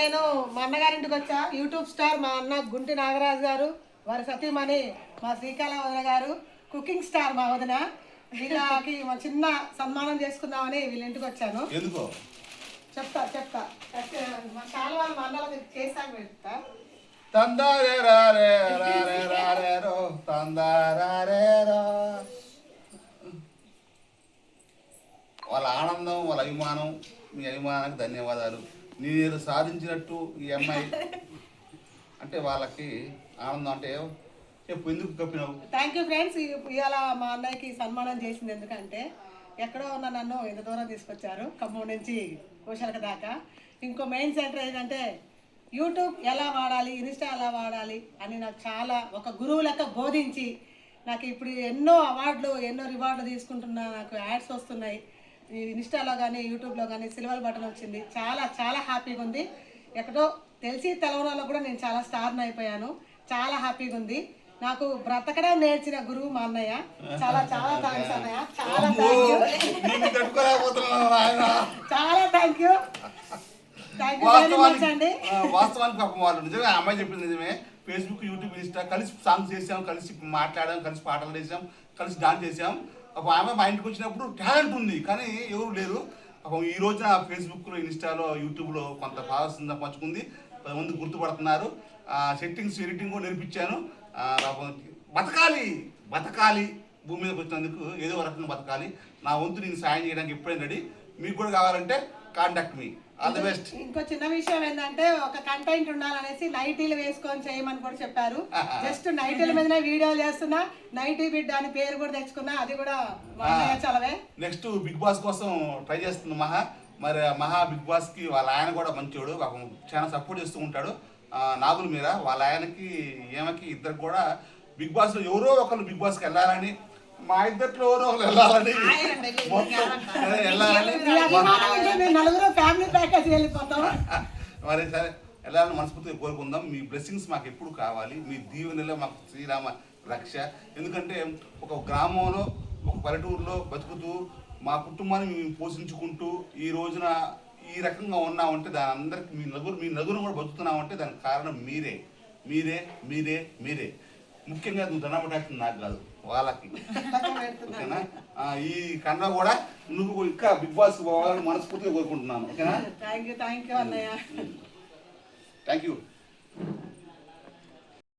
నేను మా అన్నగారింటికి వచ్చా. యూట్యూబ్ స్టార్ మా అన్న గుంటి నాగరాజు గారు, వారి సతీమణి మా శ్రీకాళ వదిన గారు, కుకింగ్ స్టార్ మా వదిన. వీళ్ళకి మా చిన్న సన్మానం చేసుకుందామని వీళ్ళ ఇంటికి వచ్చాను. చెప్తా మా చాలా వాళ్ళు మా అన్నలకు చేశాను చెప్తా. వాళ్ళ ఆనందం, వాళ్ళ అభిమానం, మీ అభిమానానికి ధన్యవాదాలు. నేను సాధించినట్టు ఈ అమ్మాయి అంటే వాళ్ళకి ఆనందం అంటే చెప్పు, ఎందుకు కప్పినావు? Thank you friends. ఇవాళ మా అన్నయ్యకి సన్మానం చేసింది ఎందుకంటే ఎక్కడో ఉన్న నన్ను ఇంత దూరం తీసుకొచ్చారు, ఖమ్మం నుంచి కోశాలక దాకా. ఇంకో మెయిన్ సెంటర్ ఏంటంటే యూట్యూబ్ ఎలా వాడాలి, ఇన్స్టా ఎలా వాడాలి అని నాకు చాలా ఒక గురువు లెక్క బోధించి నాకు ఇప్పుడు ఎన్నో అవార్డులు, ఎన్నో రివార్డులు తీసుకుంటున్నా. నాకు యాడ్స్ వస్తున్నాయి ఇన్స్టాలో కానీ యూట్యూబ్లో కానీ. సిల్వర్ బటన్ వచ్చింది. చాలా చాలా హ్యాపీగా ఉంది. ఎక్కడో తెలిసి తెలవడంలో కూడా నేను చాలా స్టార్ని అయిపోయాను. చాలా హ్యాపీగా ఉంది. నాకు బ్రతకడం నేర్చిన గురువు మా అన్నయ్య. చాలా చాలా థ్యాంక్స్ అన్నయ్య. చాలా థ్యాంక్ యూ, చాలా thank you, thank you very much అండి. వాస్తవానికి పాపం వాళ్ళు నిజమే, అమ్మాయి చెప్పింది నిజమే. ఫేస్బుక్, యూట్యూబ్, ఇన్స్టా కలిసి సాంగ్స్ చేసాం, కలిసి మాట్లాడాం, కలిసి పాటలు చేసాం, కలిసి డాన్స్ చేసాం. పాపం ఆమె మా ఇంటికి వచ్చినప్పుడు టాలెంట్ ఉంది కానీ ఎవరు లేరు. పాపం ఈ రోజున ఫేస్బుక్లో, ఇన్స్టాలో, యూట్యూబ్లో కొంత భావన పంచుకుంది. 10 మంది గుర్తుపడుతున్నారు. సెట్టింగ్స్, ఎడిటింగ్ కూడా నేర్పించాను. బతకాలి భూమి మీదకి వచ్చినందుకు ఏదో రకంగా బతకాలి. నా వంతు నేను సాయం చేయడానికి ఎప్పుడైనా రెడీ. మీకు కూడా కావాలంటే contact me. All the best. ఇంకో చిన్న విషయం ఏంటంటే ఒక కంటెంట్ ఉండాలనేసి నైటీలు వేసుకొని చేయమని కూడా చెప్పారు. జస్ట్ నైటీల మీదనే వీడియోలు చేస్తున్నా. నైటీ బిడ్డ అని పేరు కూడా తెచ్చుకున్నా. అది కూడా చలవే. నెక్స్ట్ బిగ్ బాస్ కోసం ట్రై చేస్తుంది మహా. మరి మహా బిగ్ బాస్ కి వాళ్ళ ఆయన కూడా మంచోడు, పాపం చాలా సపోర్ట్ చేస్తూ ఉంటాడు. నాగుల మీద వాళ్ళ ఆయనకి ఏమకి ఇద్దరు కూడా బిగ్ బాస్ లో ఎవరో ఒకరు బిగ్ బాస్కి వెళ్ళాలని, మా ఇద్దరిలో ఎవరో ఒకరు వెళ్ళాలని మరి సరే వెళ్ళాలని మనస్ఫూర్తిగా కోరుకుందాం. మీ బ్లెస్సింగ్స్ మాకు ఎప్పుడు కావాలి. మీ దీవెనలో మాకు శ్రీరామ రక్ష. ఎందుకంటే ఒక గ్రామంలో, ఒక పల్లెటూరులో బతుకుతూ మా కుటుంబాన్ని మేము పోషించుకుంటూ ఈ రోజున ఈ రకంగా ఉన్నామంటే దాని అందరికి మీ నలుగురు కూడా బతుకుతున్నామంటే దానికి కారణం మీరే. ముఖ్యంగా నువ్వు దండం పెట్టాల్సింది నాకు కాదు, వాళ్ళకి. ఓకేనా? ఈ కన్నా కూడా నువ్వు ఇంకా బిగ్ బాస్ పోవాలని మనస్ఫూర్తిగా కోరుకుంటున్నాను. ఓకేనా? థ్యాంక్ యూ అన్నయ్య. Thank you.